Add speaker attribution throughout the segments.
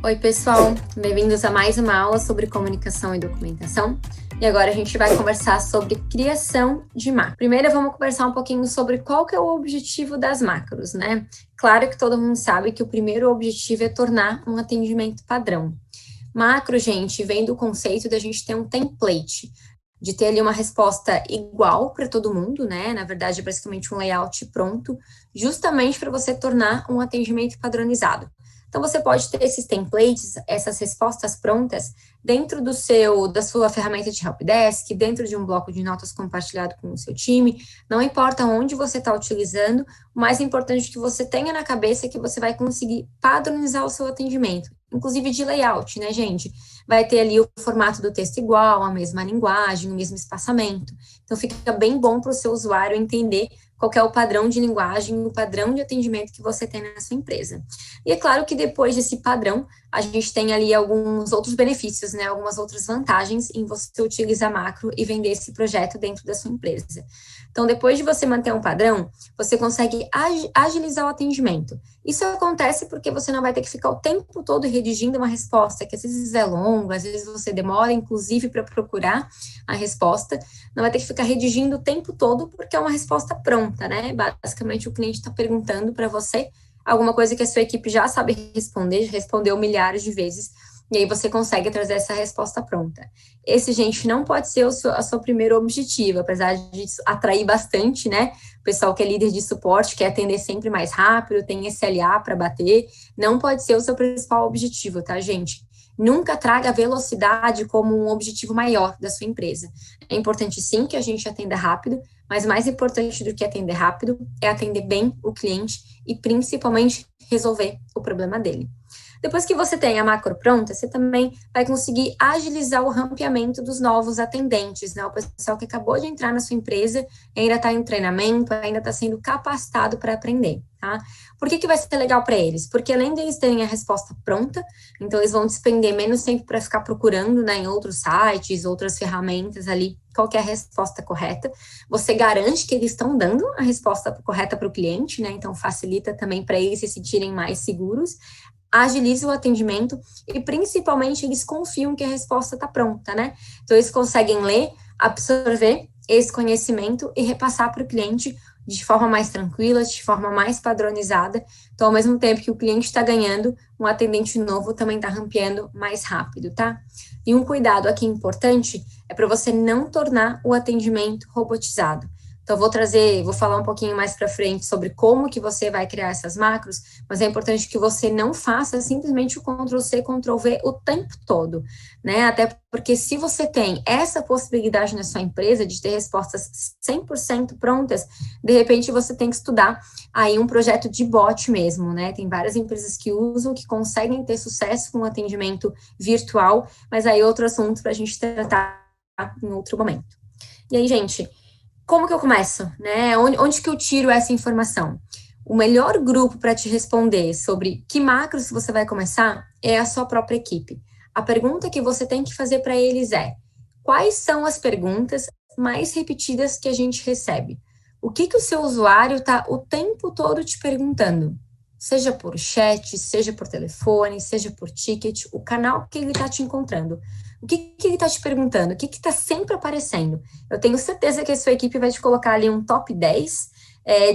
Speaker 1: Oi, pessoal, bem-vindos a mais uma aula sobre comunicação e documentação. E agora a gente vai conversar sobre criação de macro. Primeiro, vamos conversar um pouquinho sobre qual que é o objetivo das macros, né? Claro que todo mundo sabe que o primeiro objetivo é tornar um atendimento padrão. Macro, gente, vem do conceito da gente ter um template, de ter ali uma resposta igual para todo mundo, né? Na verdade, é basicamente um layout pronto, justamente para você tornar um atendimento padronizado. Então, você pode ter esses templates, essas respostas prontas, dentro da sua ferramenta de helpdesk, dentro de um bloco de notas compartilhado com o seu time, não importa onde você está utilizando, o mais importante que você tenha na cabeça é que você vai conseguir padronizar o seu atendimento, inclusive de layout, né, gente? Vai ter ali o formato do texto igual, a mesma linguagem, o mesmo espaçamento. Então, fica bem bom para o seu usuário entender qual é o padrão de linguagem, o padrão de atendimento que você tem na sua empresa. E é claro que depois desse padrão, a gente tem ali alguns outros benefícios, né, algumas outras vantagens em você utilizar macro e vender esse projeto dentro da sua empresa. Então, depois de você manter um padrão, você consegue agilizar o atendimento. Isso acontece porque você não vai ter que ficar o tempo todo redigindo uma resposta, que às vezes é longa, às vezes você demora, inclusive, para procurar a resposta. Não vai ter que ficar redigindo o tempo todo, porque é uma resposta pronta, né? Basicamente, o cliente está perguntando para você alguma coisa que a sua equipe já sabe responder, já respondeu milhares de vezes, e aí você consegue trazer essa resposta pronta. Esse, gente, não pode ser o seu primeiro objetivo, apesar de atrair bastante, né? O pessoal que é líder de suporte, quer atender sempre mais rápido, tem SLA para bater, não pode ser o seu principal objetivo, tá, gente? Nunca traga a velocidade como um objetivo maior da sua empresa. É importante, sim, que a gente atenda rápido, mas mais importante do que atender rápido é atender bem o cliente e, principalmente, resolver o problema dele. Depois que você tem a macro pronta, você também vai conseguir agilizar o rampeamento dos novos atendentes, né? O pessoal que acabou de entrar na sua empresa, ainda está em treinamento, ainda está sendo capacitado para aprender, tá? Por que vai ser legal para eles? Porque além de eles terem a resposta pronta, então eles vão despender menos tempo para ficar procurando, né, em outros sites, outras ferramentas ali, qual que é a resposta correta. Você garante que eles estão dando a resposta correta para o cliente, né? Então facilita também para eles se sentirem mais seguros, agiliza o atendimento e, principalmente, eles confiam que a resposta está pronta, né? Então, eles conseguem ler, absorver esse conhecimento e repassar para o cliente de forma mais tranquila, de forma mais padronizada. Então, ao mesmo tempo que o cliente está ganhando, um atendente novo também está rampeando mais rápido, tá? E um cuidado aqui importante é para você não tornar o atendimento robotizado. Então, vou falar um pouquinho mais para frente sobre como que você vai criar essas macros, mas é importante que você não faça simplesmente o Ctrl+C, Ctrl+V o tempo todo, né? Até porque se você tem essa possibilidade na sua empresa de ter respostas 100% prontas, de repente você tem que estudar aí um projeto de bot mesmo, né? Tem várias empresas que usam, que conseguem ter sucesso com o atendimento virtual, mas aí outro assunto para a gente tratar em outro momento. E aí, gente, como que eu começo, né? Onde que eu tiro essa informação? O melhor grupo para te responder sobre que macros você vai começar é a sua própria equipe. A pergunta que você tem que fazer para eles é: quais são as perguntas mais repetidas que a gente recebe? O que o seu usuário está o tempo todo te perguntando? Seja por chat, seja por telefone, seja por ticket, o canal que ele está te encontrando. O que ele está te perguntando? O que está sempre aparecendo? Eu tenho certeza que a sua equipe vai te colocar ali um top 10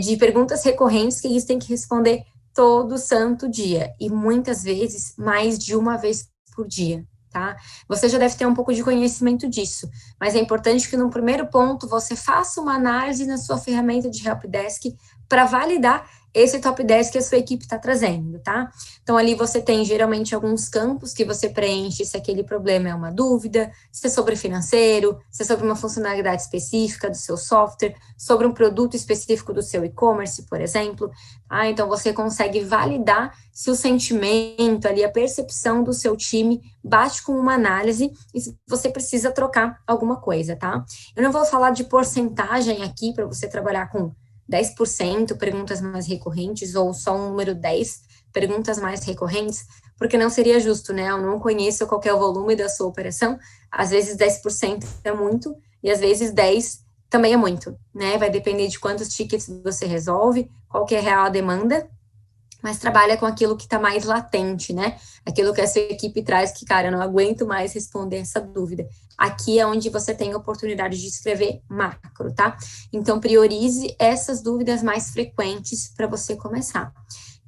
Speaker 1: de perguntas recorrentes que eles têm que responder todo santo dia. E muitas vezes, mais de uma vez por dia, tá? Você já deve ter um pouco de conhecimento disso, mas é importante que no primeiro ponto você faça uma análise na sua ferramenta de helpdesk para validar esse top 10 que a sua equipe está trazendo, tá? Então, ali você tem, geralmente, alguns campos que você preenche se aquele problema é uma dúvida, se é sobre financeiro, se é sobre uma funcionalidade específica do seu software, sobre um produto específico do seu e-commerce, por exemplo, tá? Então, você consegue validar se o sentimento ali, a percepção do seu time bate com uma análise e se você precisa trocar alguma coisa, tá? Eu não vou falar de porcentagem aqui para você trabalhar com 10% perguntas mais recorrentes ou só um número 10 perguntas mais recorrentes, porque não seria justo, né? Eu não conheço qual que é o volume da sua operação, às vezes 10% é muito e às vezes 10 também é muito, né? Vai depender de quantos tickets você resolve, qual que é a real demanda, mas trabalha com aquilo que está mais latente, né? Aquilo que a sua equipe traz que, cara, eu não aguento mais responder essa dúvida. Aqui é onde você tem a oportunidade de escrever macro, tá? Então, priorize essas dúvidas mais frequentes para você começar.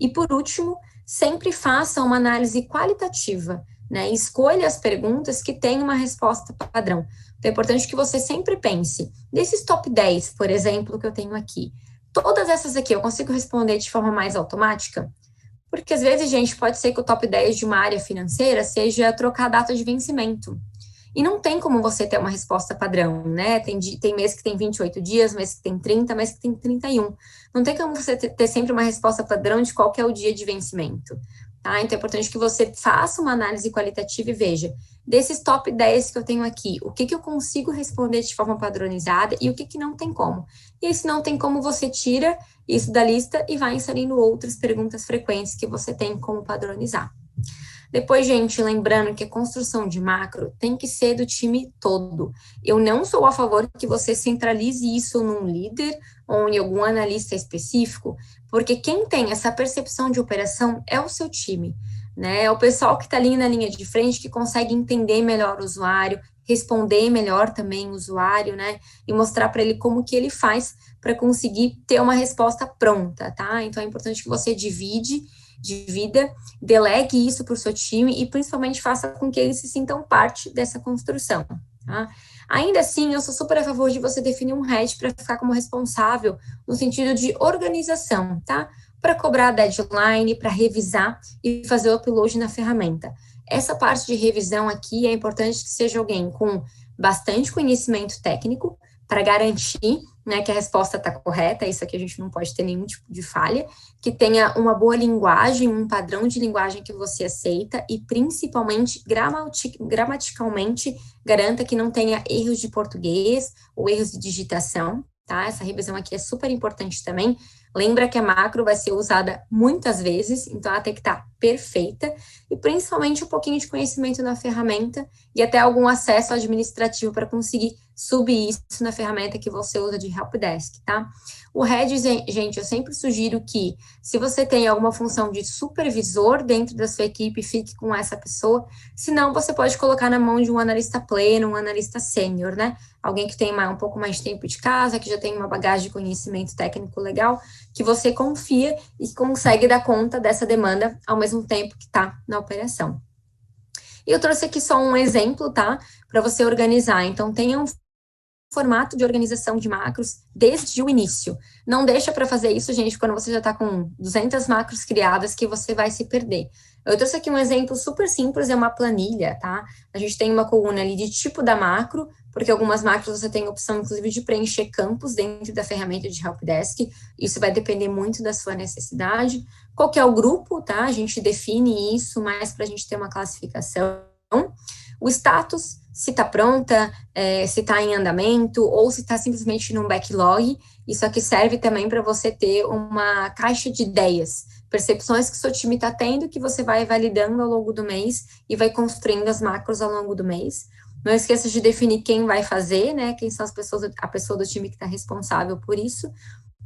Speaker 1: E, por último, sempre faça uma análise qualitativa, né? Escolha as perguntas que têm uma resposta padrão. Então, é importante que você sempre pense, desses top 10, por exemplo, que eu tenho aqui, todas essas aqui eu consigo responder de forma mais automática? Porque às vezes, gente, pode ser que o top 10 de uma área financeira seja trocar a data de vencimento. E não tem como você ter uma resposta padrão, né? Tem mês que tem 28 dias, mês que tem 30, mês que tem 31. Não tem como você ter sempre uma resposta padrão de qual que é o dia de vencimento. Tá? Então é importante que você faça uma análise qualitativa e veja, desses top 10 que eu tenho aqui, o que eu consigo responder de forma padronizada e o que não tem como. E aí, se não tem como, você tira isso da lista e vai inserindo outras perguntas frequentes que você tem como padronizar. Depois, gente, lembrando que a construção de macro tem que ser do time todo. Eu não sou a favor que você centralize isso num líder ou em algum analista específico, porque quem tem essa percepção de operação é o seu time, né? É o pessoal que está ali na linha de frente, que consegue entender melhor o usuário, responder melhor também o usuário, né? E mostrar para ele como que ele faz para conseguir ter uma resposta pronta, tá? Então, é importante que você divida, delegue isso para o seu time e principalmente faça com que eles se sintam parte dessa construção, tá? Ainda assim, eu sou super a favor de você definir um head para ficar como responsável no sentido de organização, tá? Para cobrar a deadline, para revisar e fazer o upload na ferramenta. Essa parte de revisão aqui é importante que seja alguém com bastante conhecimento técnico para garantir, né, que a resposta está correta, isso aqui a gente não pode ter nenhum tipo de falha, que tenha uma boa linguagem, um padrão de linguagem que você aceita e, principalmente, gramaticalmente, garanta que não tenha erros de português ou erros de digitação, tá? Essa revisão aqui é super importante também. Lembra que a macro vai ser usada muitas vezes, então ela tem que estar perfeita e principalmente um pouquinho de conhecimento na ferramenta e até algum acesso administrativo para conseguir subir isso na ferramenta que você usa de helpdesk, tá? O head, gente, eu sempre sugiro que se você tem alguma função de supervisor dentro da sua equipe, fique com essa pessoa, senão você pode colocar na mão de um analista pleno, um analista sênior, né? Alguém que tem um pouco mais de tempo de casa, que já tem uma bagagem de conhecimento técnico legal, que você confia e consegue dar conta dessa demanda ao mesmo tempo que está na operação. E eu trouxe aqui só um exemplo, tá? Para você organizar. Então, tenha um formato de organização de macros desde o início. Não deixa para fazer isso, gente, quando você já está com 200 macros criadas, que você vai se perder. Eu trouxe aqui um exemplo super simples, é uma planilha, tá? A gente tem uma coluna ali de tipo da macro, porque algumas macros você tem a opção, inclusive, de preencher campos dentro da ferramenta de helpdesk. Isso vai depender muito da sua necessidade. Qual que é o grupo, tá? A gente define isso mais para a gente ter uma classificação. O status, se está pronta, se está em andamento, ou se está simplesmente num backlog. Isso aqui serve também para você ter uma caixa de ideias, percepções que seu time está tendo, que você vai validando ao longo do mês e vai construindo as macros ao longo do mês. Não esqueça de definir quem vai fazer, né? Quem são as pessoas, a pessoa do time que está responsável por isso,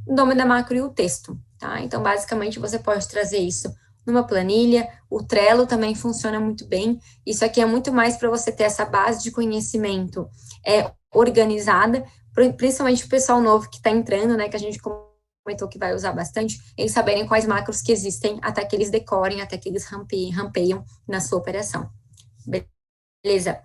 Speaker 1: o nome da macro e o texto, tá? Então, basicamente, você pode trazer isso numa planilha. O Trello também funciona muito bem. Isso aqui é muito mais para você ter essa base de conhecimento organizada, principalmente o pessoal novo que está entrando, né? Que a gente comentou que vai usar bastante, eles saberem quais macros que existem, até que eles decorem, até que eles rampeiam na sua operação. Beleza?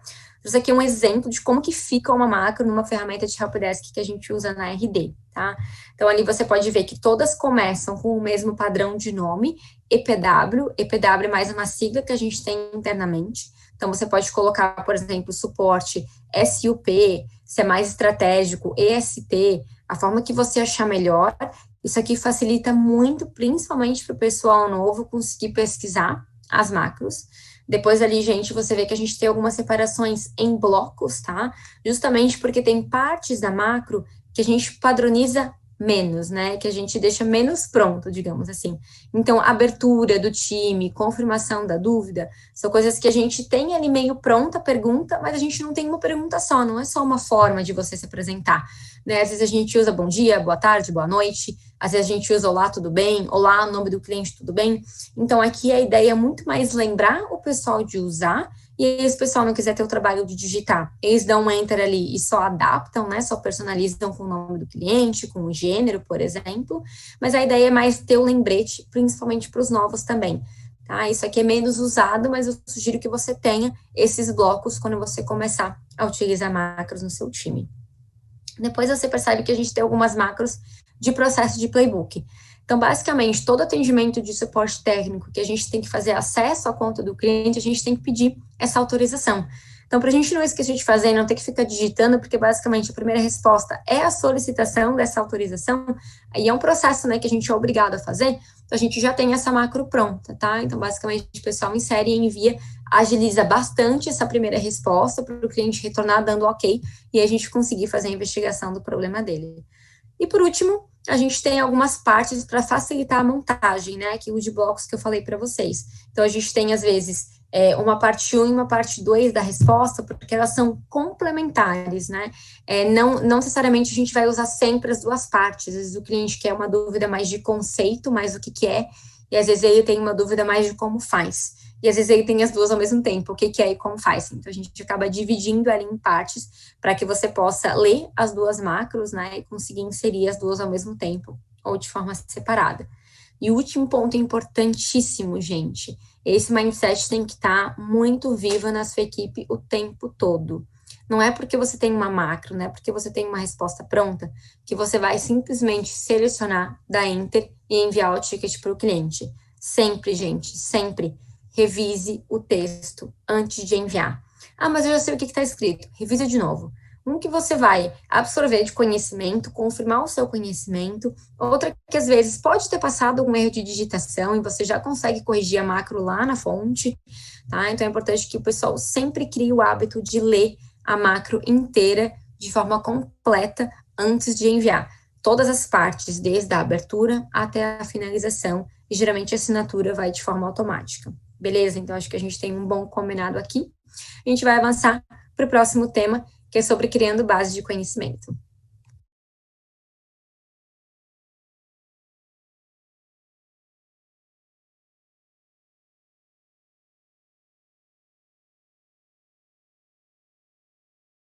Speaker 1: Isso aqui é um exemplo de como que fica uma macro numa ferramenta de helpdesk que a gente usa na RD, tá? Então, ali você pode ver que todas começam com o mesmo padrão de nome, EPW é mais uma sigla que a gente tem internamente. Então, você pode colocar, por exemplo, suporte SUP, se é mais estratégico, EST, a forma que você achar melhor. Isso aqui facilita muito, principalmente para o pessoal novo, conseguir pesquisar as macros. Depois ali, gente, você vê que a gente tem algumas separações em blocos, tá? Justamente porque tem partes da macro que a gente padroniza menos, né? Que a gente deixa menos pronto, digamos assim. Então, abertura do time, confirmação da dúvida, são coisas que a gente tem ali meio pronta a pergunta, mas a gente não tem uma pergunta só, não é só uma forma de você se apresentar, né? Às vezes a gente usa bom dia, boa tarde, boa noite, às vezes a gente usa olá, tudo bem, olá, nome do cliente, tudo bem. Então, aqui a ideia é muito mais lembrar o pessoal de usar. E aí, se o pessoal não quiser ter o trabalho de digitar, eles dão um enter ali e só adaptam, né? Só personalizam com o nome do cliente, com o gênero, por exemplo. Mas a ideia é mais ter o lembrete, principalmente para os novos também. Tá? Isso aqui é menos usado, mas eu sugiro que você tenha esses blocos quando você começar a utilizar macros no seu time. Depois você percebe que a gente tem algumas macros de processo de playbook. Então, basicamente, todo atendimento de suporte técnico que a gente tem que fazer acesso à conta do cliente, a gente tem que pedir essa autorização. Então, para a gente não esquecer de fazer e não ter que ficar digitando, porque basicamente a primeira resposta é a solicitação dessa autorização, aí é um processo, né, que a gente é obrigado a fazer, então a gente já tem essa macro pronta, tá? Então, basicamente, o pessoal insere e envia, agiliza bastante essa primeira resposta para o cliente retornar dando ok, e a gente conseguir fazer a investigação do problema dele. E por último, a gente tem algumas partes para facilitar a montagem, né? Aquilo de blocos que eu falei para vocês. Então, a gente tem, às vezes, uma parte 1 e uma parte 2 da resposta, porque elas são complementares, né? Não necessariamente a gente vai usar sempre as duas partes. Às vezes o cliente quer uma dúvida mais de conceito, mais do que é, e às vezes ele tem uma dúvida mais de como faz. E às vezes ele tem as duas ao mesmo tempo, o que é e como faz. Então, a gente acaba dividindo ali em partes para que você possa ler as duas macros, né, e conseguir inserir as duas ao mesmo tempo, ou de forma separada. E o último ponto importantíssimo, gente, esse mindset tem que estar muito vivo na sua equipe o tempo todo. Não é porque você tem uma macro, não é porque você tem uma resposta pronta, que você vai simplesmente selecionar, dar enter e enviar o ticket para o cliente. Sempre, gente, sempre. Revise o texto antes de enviar. Ah, mas eu já sei o que está escrito. Revisa de novo. Um que você vai absorver de conhecimento, confirmar o seu conhecimento. Outra que às vezes pode ter passado algum erro de digitação e você já consegue corrigir a macro lá na fonte, tá? Então é importante que o pessoal sempre crie o hábito de ler a macro inteira de forma completa antes de enviar. Todas as partes, desde a abertura até a finalização, e geralmente a assinatura vai de forma automática. Beleza? Então, acho que a gente tem um bom combinado aqui. A gente vai avançar para o próximo tema, que é sobre criando base de conhecimento.